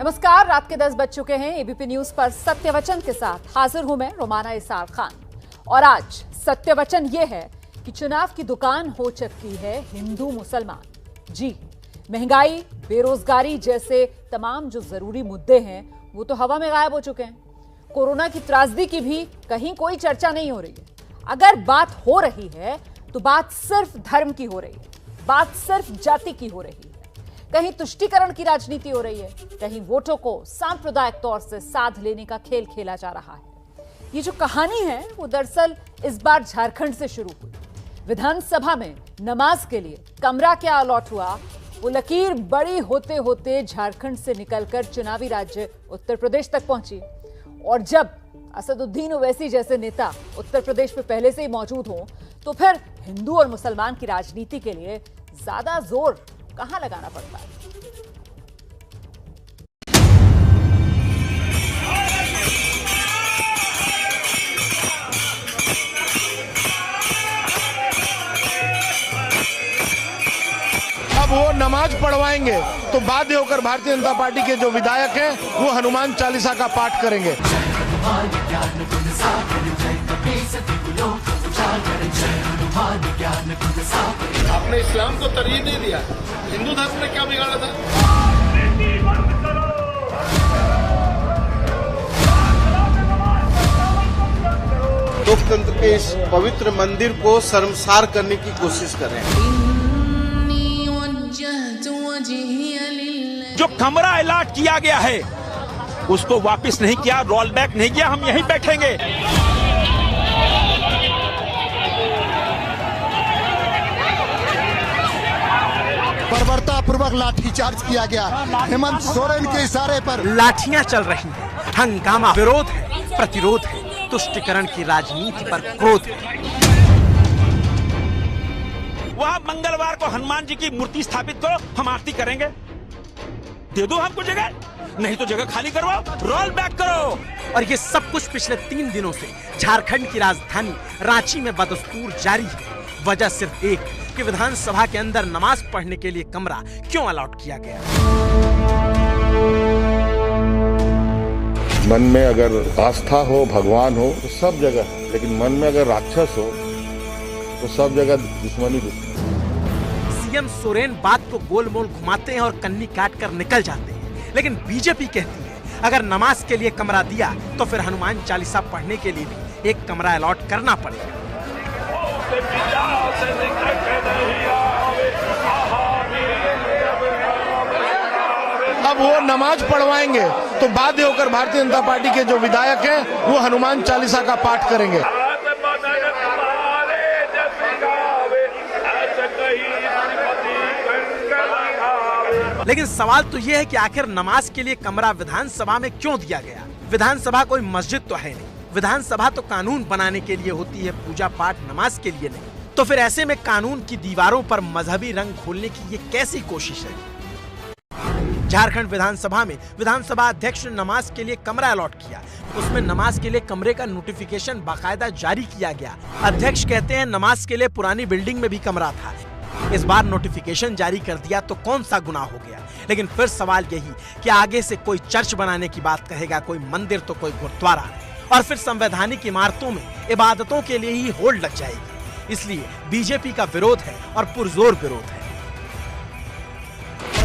नमस्कार, रात के 10 बज चुके हैं। एबीपी न्यूज पर सत्यवचन के साथ हाजिर हूं मैं रोमाना इसार खान। और आज सत्यवचन ये है कि चुनाव की दुकान हो चुकी है हिंदू मुसलमान। जी, महंगाई, बेरोजगारी जैसे तमाम जो जरूरी मुद्दे हैं वो तो हवा में गायब हो चुके हैं। कोरोना की त्रासदी की भी कहीं कोई चर्चा नहीं हो रही है। अगर बात हो रही है तो बात सिर्फ धर्म की हो रही है, बात सिर्फ जाति की हो रही है। कहीं तुष्टीकरण की राजनीति हो रही है, कहीं वोटों को सांप्रदायिक तौर से साध लेने का खेल खेला जा रहा है। ये जो कहानी है वो दरअसल इस बार झारखंड से शुरू हुई। विधानसभा में नमाज के लिए कमरा क्या अलॉट हुआ, वो लकीर बड़ी होते होते झारखंड से निकलकर चुनावी राज्य उत्तर प्रदेश तक पहुंची। और जब असदुद्दीन ओवैसी जैसे नेता उत्तर प्रदेश में पहले से ही मौजूद हों तो फिर हिंदू और मुसलमान की राजनीति के लिए ज्यादा जोर कहां लगाना पड़ता है। अब वो नमाज पढ़वाएंगे तो बाध्य होकर भारतीय जनता पार्टी के जो विधायक हैं वो हनुमान चालीसा का पाठ करेंगे। आपने इस्लाम को तरजीह नहीं दिया, हिंदू धर्म ने क्या बिगाड़ा था? लोकतंत्र के इस पवित्र मंदिर को शर्मसार करने की कोशिश कर रहे हैं। जो कमरा अलॉट किया गया है उसको वापस नहीं किया, रोल बैक नहीं किया, हम यहीं बैठेंगे। बर्बरतापूर्वक लाठीचार्ज किया गया। हेमंत सोरेन के इशारे पर लाठियां चल रही हैं, हंगामा, विरोध है, प्रतिरोध है, तुष्टीकरण की राजनीति पर क्रोध है। वहां मंगलवार को हनुमान जी की मूर्ति स्थापित करो, हम आरती करेंगे। दे दो हमको जगह, नहीं तो जगह खाली करवाओ, रोल बैक करो। और ये सब कुछ पिछले 3 दिनों से झारखंड की राजधानी रांची में बदस्तूर जारी है। वजह सिर्फ एक कि विधानसभा के अंदर नमाज पढ़ने के लिए कमरा क्यों अलॉट किया गया। मन में अगर आस्था हो, भगवान हो तो सब जगह, लेकिन मन में अगर राक्षस हो तो सब जगह दुश्मनी। सीएम सोरेन बात को गोल मोल घुमाते हैं और कन्नी काट कर निकल जाते हैं, लेकिन बीजेपी कहती है अगर नमाज के लिए कमरा दिया तो फिर हनुमान चालीसा पढ़ने के लिए भी एक कमरा अलॉट करना पड़ेगा। अब वो नमाज पढ़वाएंगे तो बाध्य होकर भारतीय जनता पार्टी के जो विधायक हैं वो हनुमान चालीसा का पाठ करेंगे। लेकिन सवाल तो ये है कि आखिर नमाज के लिए कमरा विधानसभा में क्यों दिया गया। विधानसभा कोई मस्जिद तो है नहीं, विधानसभा तो कानून बनाने के लिए होती है, पूजा पाठ नमाज के लिए नहीं। तो फिर ऐसे में कानून की दीवारों पर मजहबी रंग घोलने की ये कैसी कोशिश है। झारखंड विधानसभा में विधानसभा अध्यक्ष ने नमाज के लिए कमरा अलॉट किया। उसमें नमाज के लिए कमरे का नोटिफिकेशन बाकायदा जारी किया गया। अध्यक्ष कहते हैं नमाज के लिए पुरानी बिल्डिंग में भी कमरा था, इस बार नोटिफिकेशन जारी कर दिया तो कौन सा गुनाह हो गया। लेकिन फिर सवाल यही कि आगे से कोई चर्च बनाने की बात कहेगा, कोई मंदिर तो कोई गुरुद्वारा, और फिर संवैधानिक इमारतों में इबादतों के लिए ही होल्ड लग जाएगी। इसलिए बीजेपी का विरोध है और पुरजोर विरोध है।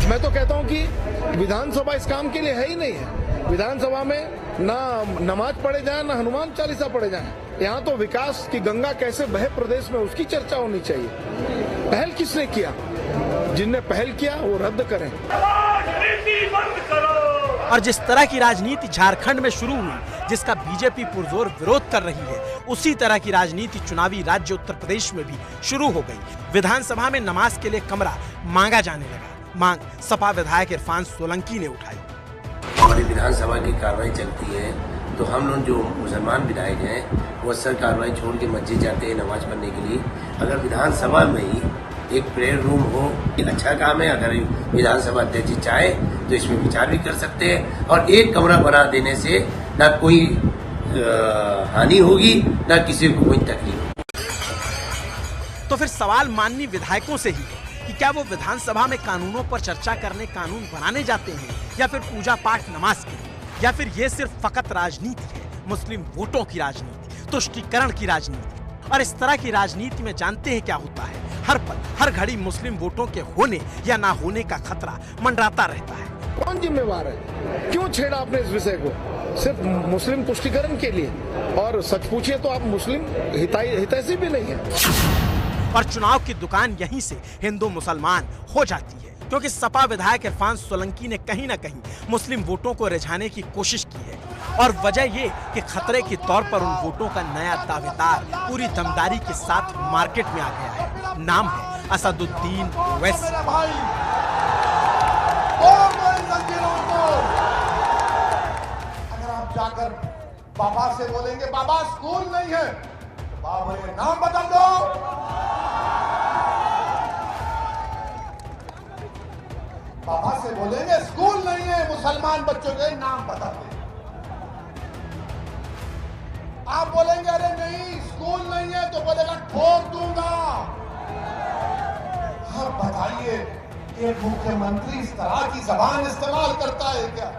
मैं तो कहता हूं कि विधानसभा इस काम के लिए है ही नहीं है। विधानसभा में ना नमाज पढ़े जाए ना हनुमान चालीसा पढ़े जाए। यहाँ तो विकास की गंगा कैसे बहे प्रदेश में उसकी चर्चा होनी चाहिए। पहल किसने किया? जिनने पहल किया वो रद्द करें। और जिस तरह की राजनीति झारखंड में शुरू हुई, जिसका बीजेपी पुरजोर विरोध कर रही है, उसी तरह की राजनीति चुनावी राज्य उत्तर प्रदेश में भी शुरू हो गई। विधानसभा में नमाज के लिए कमरा मांगा जाने लगा। मांग सपा विधायक इरफान सोलंकी ने उठाई। हमारी विधानसभा की कार्रवाई चलती है तो हम लोग जो मुसलमान विधायक हैं वो अक्सर कार्रवाई छोड़ के मस्जिद जाते हैं नमाज पढ़ने के लिए। अगर विधानसभा में ही एक प्रेयर रूम हो, एक अच्छा काम है। अगर विधानसभा अध्यक्ष चाहे तो इसमें विचार भी कर सकते हैं। और एक कमरा बना देने से न कोई हानि होगी न किसी को कोई तकलीफ। तो फिर सवाल माननीय विधायकों से ही कि क्या वो विधानसभा में कानूनों पर चर्चा करने, कानून बनाने जाते हैं, या फिर पूजा पाठ नमाज के लिए, या फिर ये सिर्फ फकत राजनीति है, मुस्लिम वोटों की राजनीति, तुष्टीकरण की राजनीति। और इस तरह की राजनीति में जानते हैं क्या होता है, हर पल हर घड़ी मुस्लिम वोटों के होने या ना होने का खतरा मंडराता रहता है। कौन जिम्मेवार है? क्यों छेड़ा आपने इस विषय को? सिर्फ मुस्लिम तुष्टीकरण के लिए? और सच पूछिए तो आप मुस्लिम हितैषी भी नहीं है। और चुनाव की दुकान यहीं से हिंदू मुसलमान हो जाती है, क्योंकि सपा विधायक इरफान सोलंकी ने कहीं न कहीं मुस्लिम वोटों को रिझाने की कोशिश की है। और वजह ये कि खतरे के तौर पर उन वोटों का नया दावेदार पूरी दमदारी के साथ मार्केट में आ गया है। नाम है असदुद्दीन ओवैसी। अगर आप जाकर बाबा से बोलेंगे बाबा स्कूल नहीं है, तो बाबा ये नाम बदल दो। बाबा से बोलेंगे स्कूल नहीं है, मुसलमान बच्चों के नाम बदल दो। आप बोलेंगे अरे नहीं स्कूल नहीं है, तो बोलेगा ठोक दूंगा। आप बताइए एक मुख्यमंत्री इस तरह की जबान इस्तेमाल करता है क्या?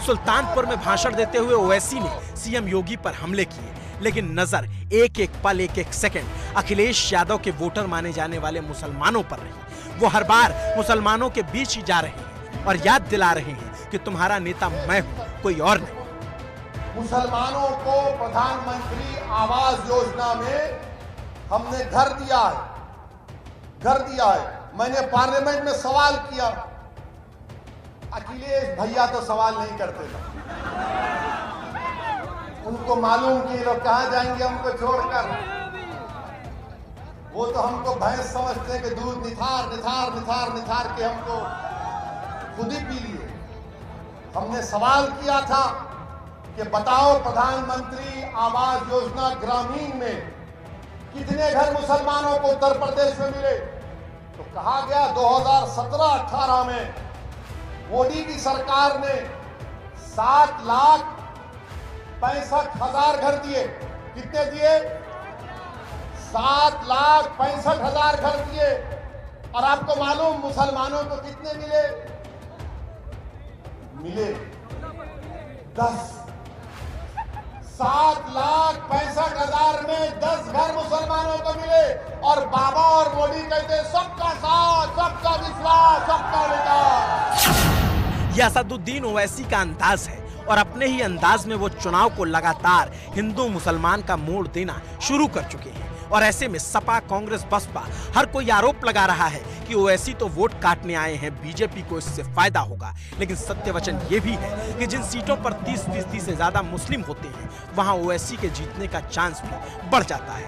सुल्तानपुर में भाषण देते हुए ओवैसी ने सीएम योगी पर हमले किए, लेकिन नजर एक एक पल, एक एक सेकंड अखिलेश यादव के वोटर माने जाने वाले मुसलमानों पर रही। वो हर बार मुसलमानों के बीच ही जा रहे हैं और याद दिला रहे हैं कि तुम्हारा नेता मैं हूं, कोई और नहीं। मुसलमानों को प्रधानमंत्री आवास योजना में हमने घर दिया है। मैंने पार्लियामेंट में सवाल किया, अखिलेश भैया तो सवाल नहीं करते थे। उनको मालूम कि लोग कहां जाएंगे हमको छोड़कर। वो तो हमको भैंस समझते कि दूध निथार के हमको खुद ही पी लिए। हमने सवाल किया था कि बताओ प्रधानमंत्री आवास योजना ग्रामीण में कितने घर मुसलमानों को उत्तर प्रदेश में मिले? तो कहा गया 2017-18 में मोदी की सरकार ने 7,65,000 घर दिए। कितने दिए? 7,65,000 घर दिए। और आपको मालूम मुसलमानों को कितने मिले 10। 7,65,000 में 10 घर मुसलमानों को मिले। और बाबा और मोदी कहते सबका साथ, सबका विश्वास, सबका विकास। यह असदुद्दीन ओवैसी का अंदाज है, और अपने ही अंदाज में वो चुनाव को लगातार हिंदू मुसलमान का मोड़ देना शुरू कर चुके हैं। और ऐसे में सपा, कांग्रेस, बसपा हर कोई आरोप लगा रहा है कि ओवैसी तो वोट काटने आए हैं, बीजेपी को इससे फायदा होगा। लेकिन सत्य वचन ये भी है कि जिन सीटों पर 30% से ज्यादा मुस्लिम होते हैं, वहां ओवैसी के जीतने का चांस भी बढ़ जाता है।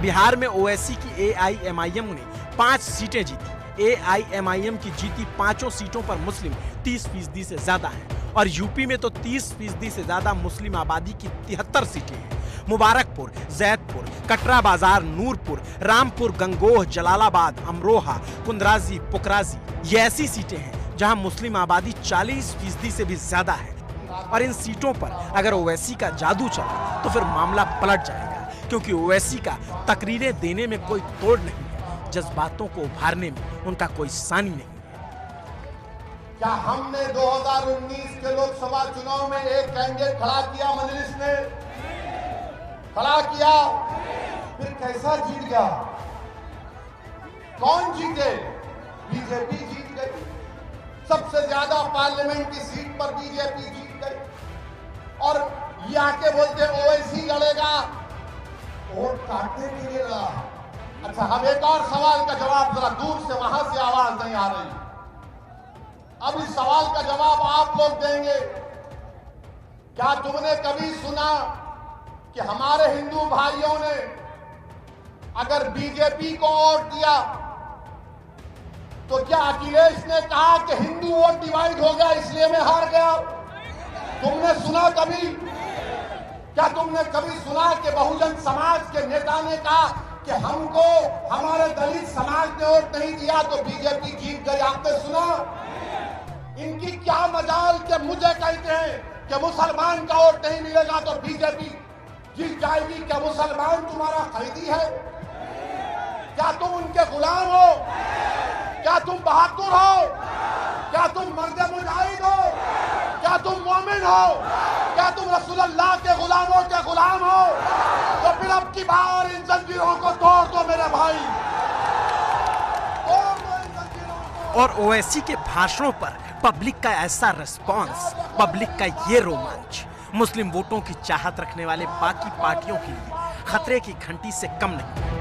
बिहार में ओवैसी की एआईएमआईएम ने 5 सीटें जीती। एआईएमआईएम की जीती 5 सीटों पर मुस्लिम 30% से ज्यादा हैं। और यूपी में तो 30% से ज्यादा मुस्लिम आबादी की 73 सीटें हैं। मुबारकपुर, जैदपुर, कटरा बाजार, नूरपुर, रामपुर, गंगोह, जलालाबाद, अमरोहा, कुंदराजी, पुकराजी, ये ऐसी सीटें हैं जहां मुस्लिम आबादी 40% से भी ज्यादा है। और इन सीटों पर अगर ओवैसी का जादू चला तो फिर मामला पलट जाएगा, क्योंकि ओवैसी का तकरीरें देने में कोई तोड़ नहीं है, जज्बातों को उभारने में उनका कोई सानी नहीं है। क्या हमने 2019 के लोकसभा चुनाव में एक कैंडिडेट खड़ा किया, मजलिस ने खड़ा किया, फिर कैसा जीत गया? कौन जीते? बीजेपी जीत गई। सबसे ज्यादा पार्लियामेंट की सीट पर बीजेपी जीत गई। और ये आके बोलते ओवैसी लड़ेगा, वोट काटने के लिए लड़ा। अच्छा, अब एक और सवाल का जवाब, जरा दूर से वहां से आवाज नहीं आ रही। अब इस सवाल का जवाब आप लोग देंगे। क्या तुमने कभी सुना कि हमारे हिंदू भाइयों ने अगर बीजेपी को वोट दिया तो क्या अखिलेश ने कहा कि हिंदू वोट डिवाइड हो गया इसलिए मैं हार गया? तुमने सुना कभी? क्या तुमने कभी सुना कि बहुजन समाज के नेता ने कहा कि हमको हमारे दलित समाज ने वोट नहीं दिया तो बीजेपी जीत गई? आपने सुना? इनकी क्या मजाल के मुझे कहते हैं कि मुसलमान का वोट नहीं मिलेगा तो बीजेपी जीत जाएगी। क्या मुसलमान तुम्हारा खरीदी है? क्या तुम उनके गुलाम हो? क्या तुम बहादुर हो? क्या तुम मर्द मुजाहिद हो? क्या तुम मोमिन हो? क्या तुम रसूलुल्लाह के गुलामों के गुलाम हो? तो फिर अब की बार इन जंजीरों को तोड़ दो मेरे भाई, तोड़ दो इन जंजीरों को। और ओवैसी के भाषणों पर पब्लिक का ऐसा रिस्पांस, पब्लिक का ये रोमांच मुस्लिम वोटों की चाहत रखने वाले बाकी पार्टियों के लिए खतरे की घंटी से कम नहीं,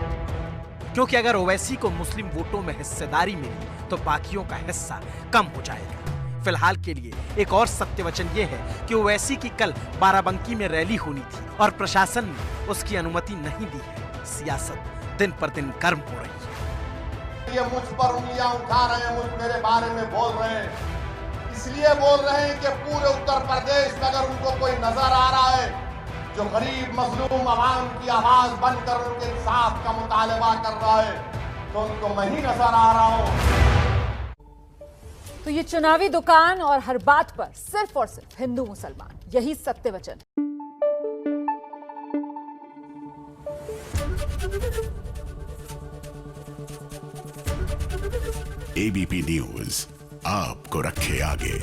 क्योंकि अगर ओवैसी को मुस्लिम वोटों में हिस्सेदारी मिली तो बाकियों का हिस्सा कम हो जाएगा। फिलहाल के लिए एक और सत्य वचन ये है कि ओवैसी की कल बाराबंकी में रैली होनी थी और प्रशासन ने उसकी अनुमति नहीं दी है। सियासत दिन पर दिन गर्म हो रही है। ये मुझ पर उंगलियां उठा रहे हैं, मुझ मेरे बारे में बोल रहे हैं, इसलिए बोल रहे हैं कि पूरे उत्तर प्रदेश में अगर उनको कोई नजर आ रहा है जो गरीब मजलूम आवाम की आवाज बनकर उनके इंसाफ का मुतालबा कर रहा है, तो उनको मैं ही नजर आ रहा हूं। तो ये चुनावी दुकान और हर बात पर सिर्फ और सिर्फ हिंदू मुसलमान, यही सत्य वचन। एबीपी न्यूज आपको रखे आगे।